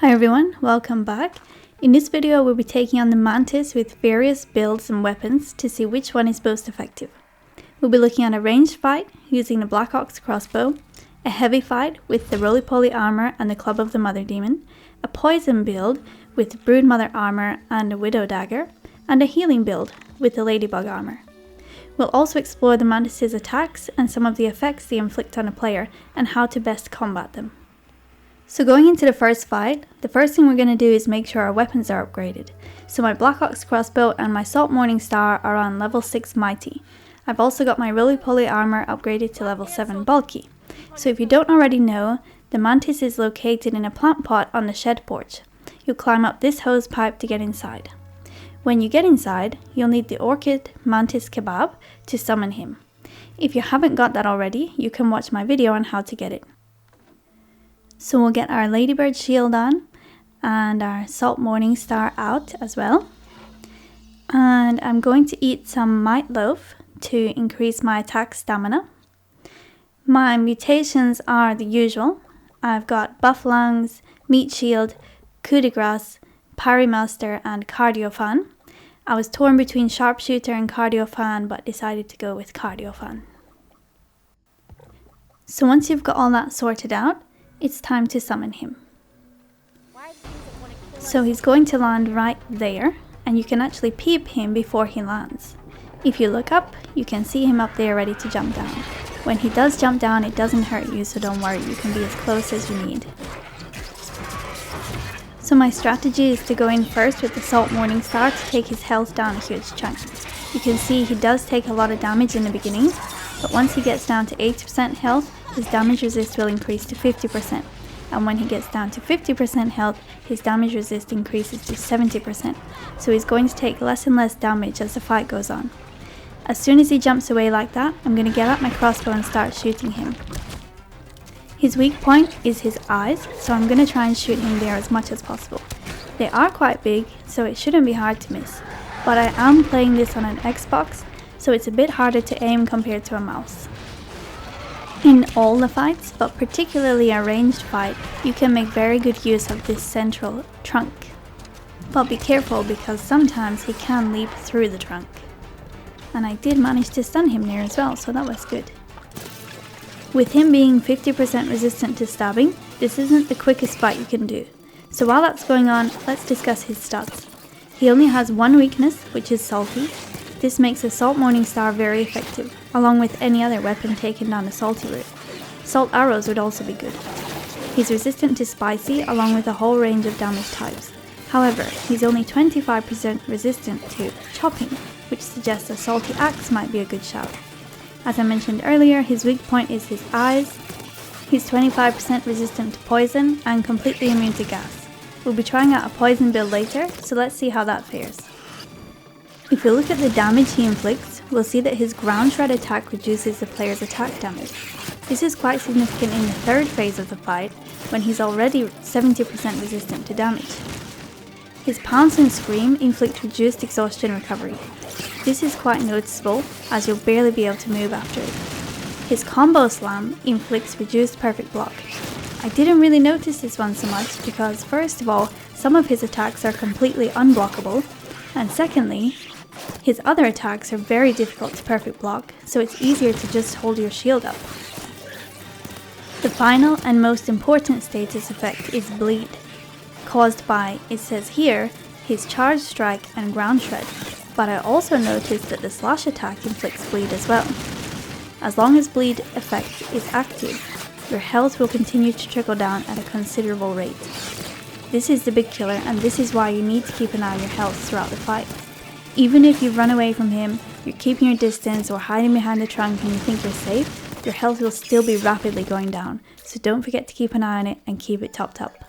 Hi everyone, welcome back. In this video we'll be taking on the Mantis with various builds and weapons to see which one is most effective. We'll be looking at a ranged fight using the Black Ox crossbow, a heavy fight with the roly-poly armor and the club of the Mother Demon, a poison build with Broodmother armor and a Widow dagger, and a healing build with the Ladybug armor. We'll also explore the Mantis' attacks and some of the effects they inflict on a player and how to best combat them. So going into the first fight, the first thing we're going to do is make sure our weapons are upgraded. So my Black Ox crossbow and my Salt Morningstar are on level 6 mighty. I've also got my roly-poly armor upgraded to level 7 bulky. So if you don't already know, the Mantis is located in a plant pot on the shed porch. You'll climb up this hose pipe to get inside. When you get inside, you'll need the Orchid Mantis Kebab to summon him. If you haven't got that already, you can watch my video on how to get it. So we'll get our Ladybird shield on and our Salt Morningstar out as well. And I'm going to eat some Might Loaf to increase my attack stamina. My mutations are the usual. I've got Buff Lungs, Meat Shield, Coup de Grace, Parry Master and Cardio Fan. I was torn between Sharpshooter and Cardio Fan but decided to go with Cardio Fan. So once you've got all that sorted out, it's time to summon him. So he's going to land right there, and you can actually peep him before he lands. If you look up, you can see him up there ready to jump down. When he does jump down, it doesn't hurt you, so don't worry, you can be as close as you need. So my strategy is to go in first with the Salt Morningstar to take his health down a huge chunk. You can see he does take a lot of damage in the beginning, but once he gets down to 80% health, his damage resist will increase to 50%, and when he gets down to 50% health, his damage resist increases to 70%, so he's going to take less and less damage as the fight goes on. As soon as he jumps away like that, I'm going to get out my crossbow and start shooting him. His weak point is his eyes, so I'm going to try and shoot him there as much as possible. They are quite big, so it shouldn't be hard to miss, but I am playing this on an Xbox, so it's a bit harder to aim compared to a mouse. In all the fights, but particularly a ranged fight, you can make very good use of this central trunk. But be careful because sometimes he can leap through the trunk. And I did manage to stun him there as well, so that was good. With him being 50% resistant to stabbing, this isn't the quickest fight you can do. So while that's going on, let's discuss his stats. He only has one weakness, which is salty. This makes the Salt Morningstar very effective, along with any other weapon taken down the salty route. Salt arrows would also be good. He's resistant to spicy, along with a whole range of damage types. However, he's only 25% resistant to chopping, which suggests a salty axe might be a good shout. As I mentioned earlier, his weak point is his eyes. He's 25% resistant to poison and completely immune to gas. We'll be trying out a poison build later, so let's see how that fares. If we look at the damage he inflicts, we'll see that his ground shred attack reduces the player's attack damage. This is quite significant in the third phase of the fight, when he's already 70% resistant to damage. His pounce and scream inflict reduced exhaustion recovery. This is quite noticeable, as you'll barely be able to move after it. His combo slam inflicts reduced perfect block. I didn't really notice this one so much because, first of all, some of his attacks are completely unblockable, and secondly, his other attacks are very difficult to perfect block, so it's easier to just hold your shield up. The final and most important status effect is bleed, caused by, it says here, his charge strike and ground shred, but I also noticed that the slash attack inflicts bleed as well. As long as bleed effect is active, your health will continue to trickle down at a considerable rate. This is the big killer, and this is why you need to keep an eye on your health throughout the fight. Even if you run away from him, you're keeping your distance or hiding behind the trunk and you think you're safe, your health will still be rapidly going down, so don't forget to keep an eye on it and keep it topped up.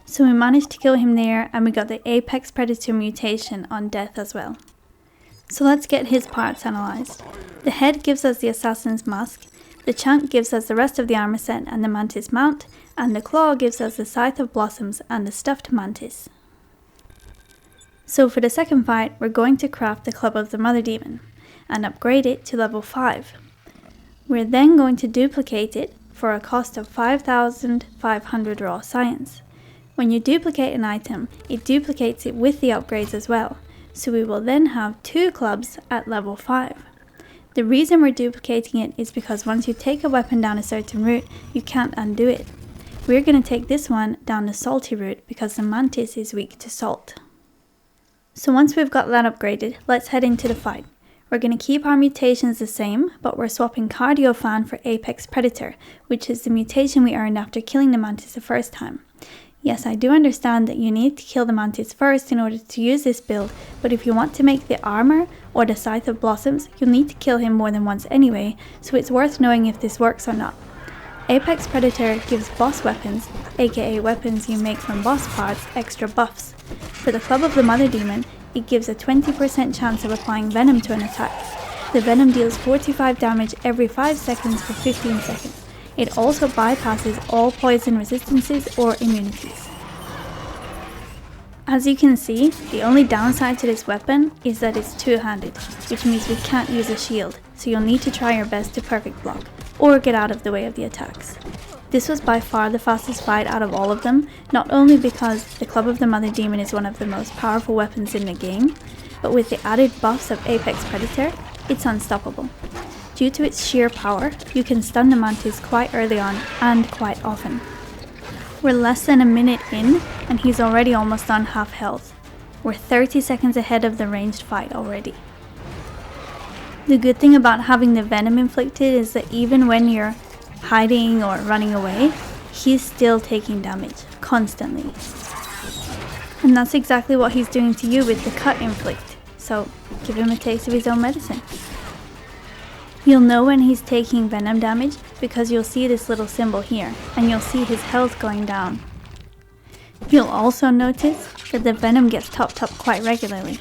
So we managed to kill him there, and we got the Apex Predator mutation on death as well. So let's get his parts analysed. The head gives us the Assassin's Mask, the chunk gives us the rest of the armor set and the Mantis mount, and the claw gives us the Scythe of Blossoms and the stuffed Mantis. So for the second fight, we're going to craft the Club of the Mother Demon and upgrade it to level 5. We're then going to duplicate it for a cost of 5,500 raw science. When you duplicate an item, it duplicates it with the upgrades as well, so we will then have 2 clubs at level 5. The reason we're duplicating it is because once you take a weapon down a certain route, you can't undo it. We're going to take this one down the salty route because the Mantis is weak to salt. So once we've got that upgraded, let's head into the fight. We're going to keep our mutations the same, but we're swapping Cardio Fan for Apex Predator, which is the mutation we earned after killing the Mantis the first time. Yes, I do understand that you need to kill the Mantis first in order to use this build, but if you want to make the armor or the Scythe of Blossoms, you'll need to kill him more than once anyway, so it's worth knowing if this works or not. Apex Predator gives boss weapons, aka weapons you make from boss parts, extra buffs. For the Club of the Mother Demon, it gives a 20% chance of applying venom to an attack. The venom deals 45 damage every 5 seconds for 15 seconds. It also bypasses all poison resistances or immunities. As you can see, the only downside to this weapon is that it's two-handed, which means we can't use a shield, so you'll need to try your best to perfect block, or get out of the way of the attacks. This was by far the fastest fight out of all of them, not only because the Club of the Mother Demon is one of the most powerful weapons in the game, but with the added buffs of Apex Predator, it's unstoppable. Due to its sheer power, you can stun the Mantis quite early on and quite often. We're less than a minute in and he's already almost on half health. We're 30 seconds ahead of the ranged fight already. The good thing about having the venom inflicted is that even when you're hiding or running away, he's still taking damage, constantly. And that's exactly what he's doing to you with the cut inflict, so give him a taste of his own medicine. You'll know when he's taking venom damage because you'll see this little symbol here, and you'll see his health going down. You'll also notice that the venom gets topped up quite regularly.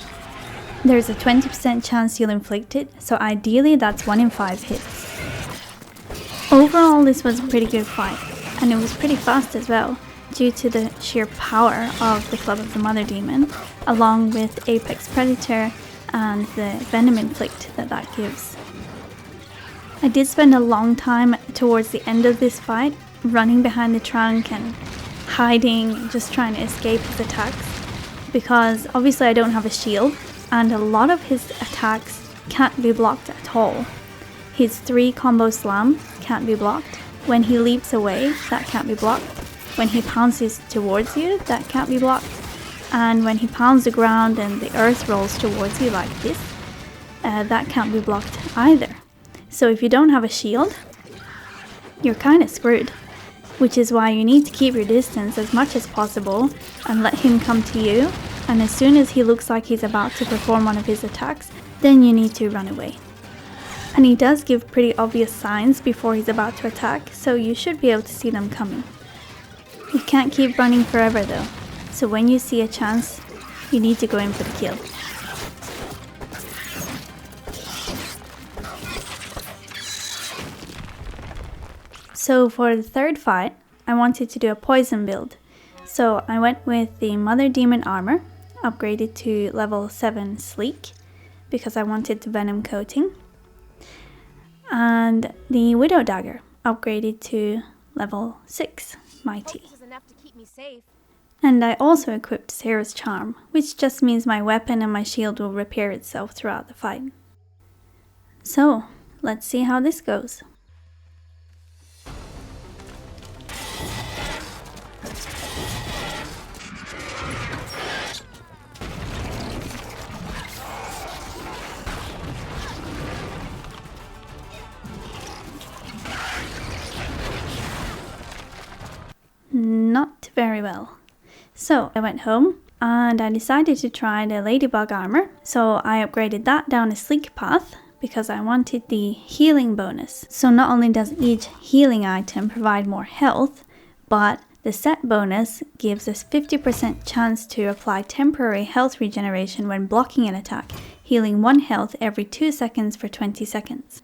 There's a 20% chance you'll inflict it, so ideally that's 1 in 5 hits. Overall, this was a pretty good fight, and it was pretty fast as well, due to the sheer power of the Club of the Mother Demon, along with Apex Predator and the venom inflict that gives. I did spend a long time towards the end of this fight running behind the trunk and hiding, just trying to escape his attacks, because obviously I don't have a shield and a lot of his attacks can't be blocked at all. His 3 combo slam can't be blocked. When he leaps away, that can't be blocked. When he pounces towards you, that can't be blocked. And when he pounds the ground and the earth rolls towards you like this, that can't be blocked either. So if you don't have a shield, you're kind of screwed, which is why you need to keep your distance as much as possible and let him come to you, and as soon as he looks like he's about to perform one of his attacks, then you need to run away. And he does give pretty obvious signs before he's about to attack, so you should be able to see them coming. You can't keep running forever though, so when you see a chance, you need to go in for the kill. So for the third fight, I wanted to do a poison build. So I went with the Mother Demon armor, upgraded to level 7 sleek, because I wanted the venom coating. And the Widow dagger, upgraded to level 6 mighty. And I also equipped Sarah's charm, which just means my weapon and my shield will repair itself throughout the fight. So, let's see how this goes. Not very well. So I went home and I decided to try the ladybug armor. So I upgraded that down a sleek path because I wanted the healing bonus. So not only does each healing item provide more health, but the set bonus gives us 50% chance to apply temporary health regeneration when blocking an attack, healing 1 health every 2 seconds for 20 seconds.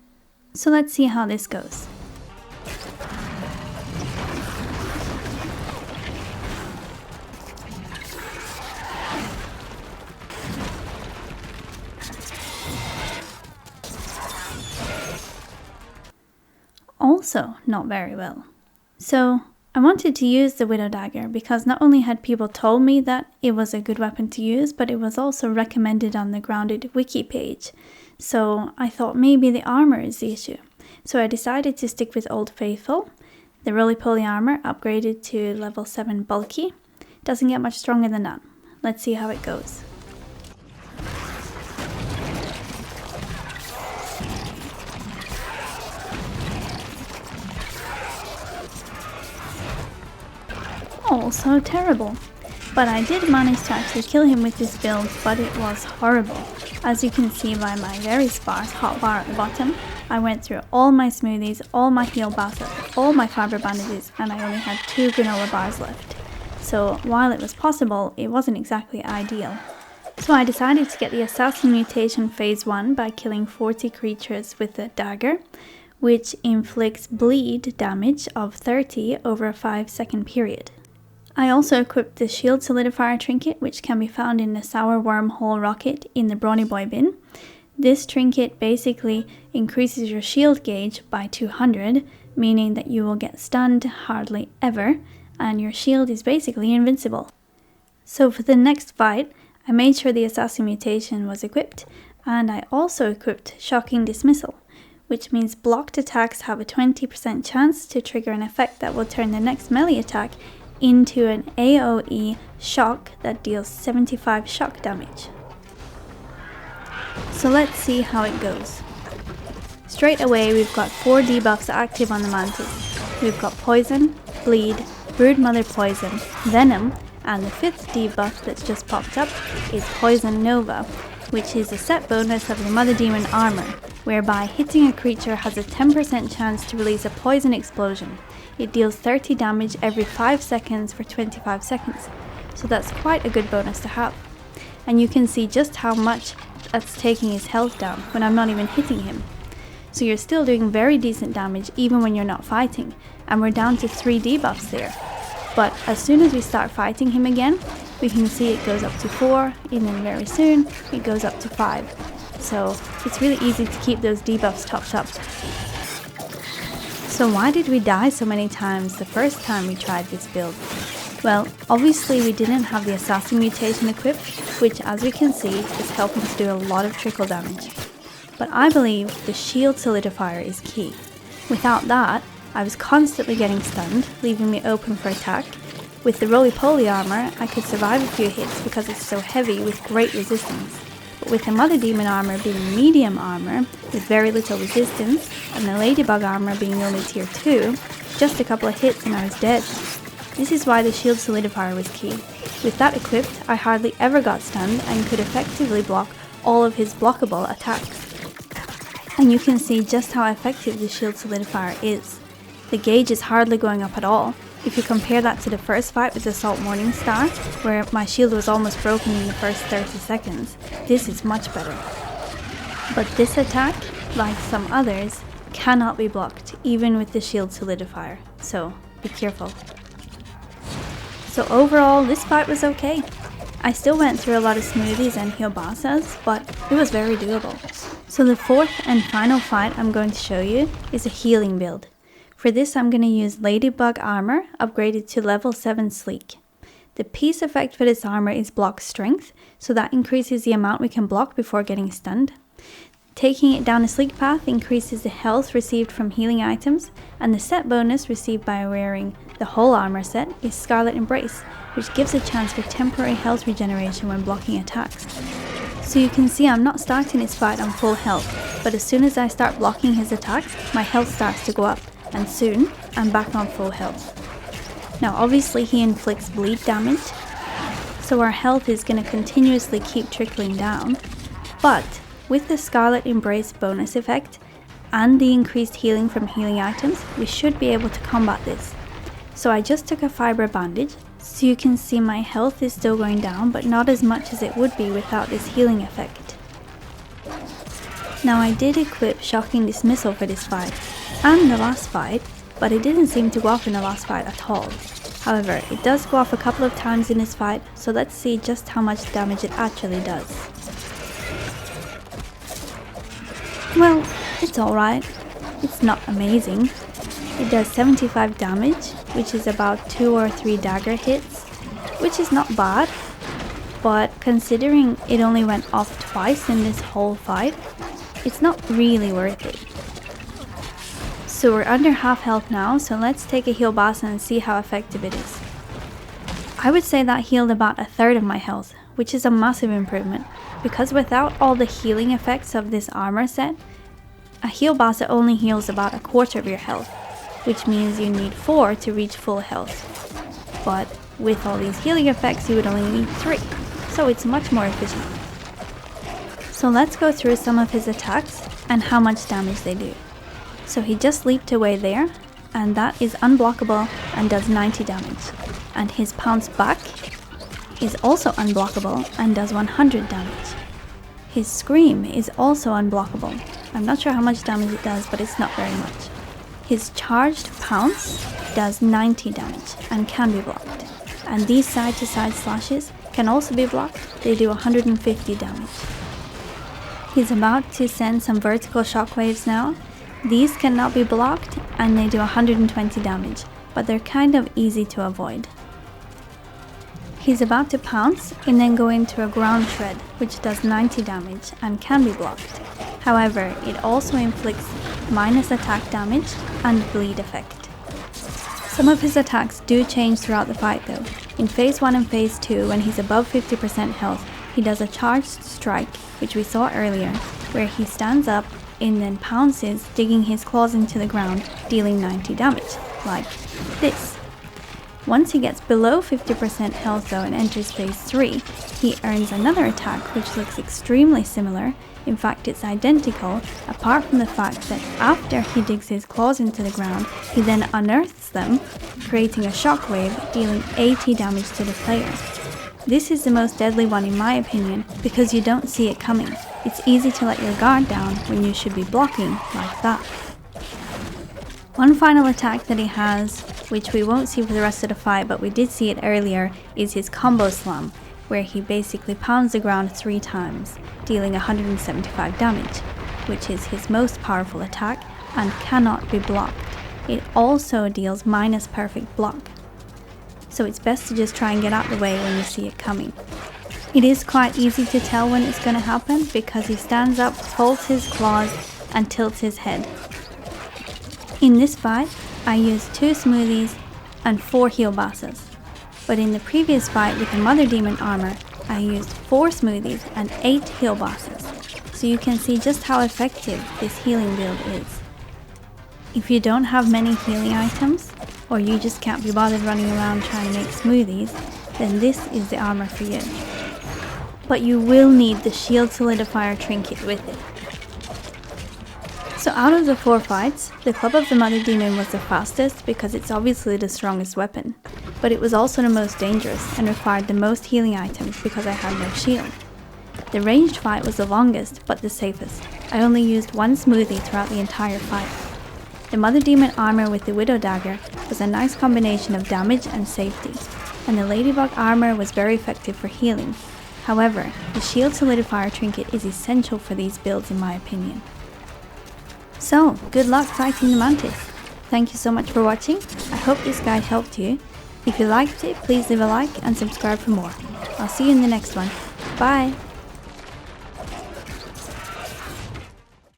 So let's see how this goes. Also not very well. So I wanted to use the Widow Dagger because not only had people told me that it was a good weapon to use, but it was also recommended on the Grounded wiki page. So I thought maybe the armor is the issue. So I decided to stick with Old Faithful. The roly-poly armor upgraded to level 7 bulky. Doesn't get much stronger than that. Let's see how it goes. Oh, so terrible. But I did manage to actually kill him with this build, but it was horrible. As you can see by my very sparse hotbar at the bottom, I went through all my smoothies, all my heal bars, all my fiber bandages, and I only had 2 granola bars left. So while it was possible, it wasn't exactly ideal. So I decided to get the Assassin Mutation Phase 1 by killing 40 creatures with the dagger, which inflicts bleed damage of 30 over a 5-second period. I also equipped the Shield Solidifier trinket, which can be found in the Sour Wormhole rocket in the Brawny Boy bin. This trinket basically increases your shield gauge by 200, meaning that you will get stunned hardly ever, and your shield is basically invincible. So for the next fight, I made sure the Assassin Mutation was equipped, and I also equipped Shocking Dismissal, which means blocked attacks have a 20% chance to trigger an effect that will turn the next melee attack into an AoE shock that deals 75 shock damage. So let's see how it goes. Straight away we've got 4 debuffs active on the Mantis. We've got Poison, Bleed, Broodmother Poison, Venom, and the 5th debuff that's just popped up is Poison Nova, which is a set bonus of the Mother Demon armor, whereby hitting a creature has a 10% chance to release a poison explosion. It deals 30 damage every 5 seconds for 25 seconds, so that's quite a good bonus to have. And you can see just how much that's taking his health down when I'm not even hitting him. So you're still doing very decent damage even when you're not fighting, and we're down to 3 debuffs there. But as soon as we start fighting him again, we can see it goes up to 4, and then very soon it goes up to 5. So it's really easy to keep those debuffs topped up. So why did we die so many times the first time we tried this build? Well, obviously we didn't have the Assassin Mutation equipped, which as we can see is helping to do a lot of trickle damage. But I believe the Shield Solidifier is key. Without that, I was constantly getting stunned, leaving me open for attack. With the roly-poly armor, I could survive a few hits because it's so heavy with great resistance. But with the Mother Demon armor being medium armor with very little resistance, and the Ladybug armor being only tier 2, just a couple of hits and I was dead. This is why the Shield Solidifier was key. With that equipped, I hardly ever got stunned and could effectively block all of his blockable attacks. And you can see just how effective the Shield Solidifier is. The gauge is hardly going up at all. If you compare that to the first fight with Assault Morningstar, where my shield was almost broken in the first 30 seconds, this is much better. But this attack, like some others, cannot be blocked even with the Shield Solidifier, so be careful. So overall, this fight was okay. I still went through a lot of smoothies and heal bosses, but it was very doable. So the 4th and final fight I'm going to show you is a healing build. For this I'm going to use Ladybug armor upgraded to level 7 sleek. The piece effect for this armor is block strength, so that increases the amount we can block before getting stunned. Taking it down a sleek path increases the health received from healing items, and the set bonus received by wearing the whole armor set is Scarlet Embrace, which gives a chance for temporary health regeneration when blocking attacks. So you can see I'm not starting this fight on full health, but as soon as I start blocking his attacks, my health starts to go up. And soon, I'm back on full health. Now obviously he inflicts bleed damage, so our health is going to continuously keep trickling down, but with the Scarlet Embrace bonus effect and the increased healing from healing items, we should be able to combat this. So I just took a fiber bandage, so you can see my health is still going down, but not as much as it would be without this healing effect. Now I did equip Shocking Dismissal for this fight, and the last fight, but it didn't seem to go off in the last fight at all. However, it does go off a couple of times in this fight, so let's see just how much damage it actually does. Well, it's alright. It's not amazing. It does 75 damage, which is about 2 or 3 dagger hits, which is not bad, but considering it only went off twice in this whole fight, it's not really worth it. So we're under half health now, so let's take a heal boss and see how effective it is. I would say that healed about a third of my health, which is a massive improvement, because without all the healing effects of this armor set, a heal boss only heals about a quarter of your health, which means you need 4 to reach full health. But with all these healing effects you would only need 3, so it's much more efficient. So let's go through some of his attacks and how much damage they do. So he just leaped away there, and that is unblockable and does 90 damage. And his pounce back is also unblockable and does 100 damage. His scream is also unblockable. I'm not sure how much damage it does, but it's not very much. His charged pounce does 90 damage and can be blocked. And these side to side slashes can also be blocked. They do 150 damage. He's about to send some vertical shockwaves now. These cannot be blocked and they do 120 damage, but they're kind of easy to avoid. He's about to pounce and then go into a ground shred, which does 90 damage and can be blocked. However, it also inflicts minus attack damage and bleed effect. Some of his attacks do change throughout the fight though. In phase 1 and phase 2, when he's above 50% health, he does a charged strike, which we saw earlier, where he stands up and then pounces, digging his claws into the ground, dealing 90 damage, like this. Once he gets below 50% health though and enters phase 3, he earns another attack which looks extremely similar. In fact, it's identical, apart from the fact that after he digs his claws into the ground, he then unearths them, creating a shockwave, dealing 80 damage to the player. This is the most deadly one in my opinion, because you don't see it coming. It's easy to let your guard down when you should be blocking like that. One final attack that he has, which we won't see for the rest of the fight, but we did see it earlier, is his combo slam, where he basically pounds the ground 3 times, dealing 175 damage, which is his most powerful attack and cannot be blocked. It also deals minus perfect block, so it's best to just try and get out the way when you see it coming. It is quite easy to tell when it's going to happen because he stands up, holds his claws and tilts his head. In this fight, I used 2 smoothies and 4 heal bosses, but in the previous fight with the Mother Demon armor, I used 4 smoothies and 8 heal bosses, so you can see just how effective this healing build is. If you don't have many healing items, or you just can't be bothered running around trying to make smoothies, then this is the armor for you. But you will need the shield solidifier trinket with it. So out of the 4 fights, the Club of the Mother Demon was the fastest because it's obviously the strongest weapon, but it was also the most dangerous and required the most healing items because I had no shield. The ranged fight was the longest but the safest. I only used 1 smoothie throughout the entire fight. The Mother Demon armor with the Widow Dagger was a nice combination of damage and safety, and the Ladybug armor was very effective for healing. However, the shield solidifier trinket is essential for these builds in my opinion. So, good luck fighting the Mantis. Thank you so much for watching. I hope this guide helped you. If you liked it, please leave a like and subscribe for more. I'll see you in the next one. Bye!